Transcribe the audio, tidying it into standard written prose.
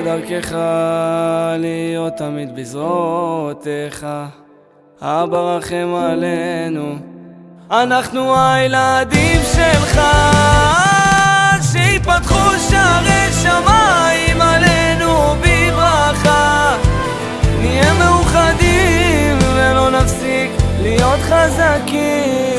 דרכך להיות תמיד בזרועותיך. אבא רחם עלינו, אנחנו הילדים שלך. שיפתחו שערי שמיים עלינו בברכה, נהיה מאוחדים ולא נפסיק להיות חזקים.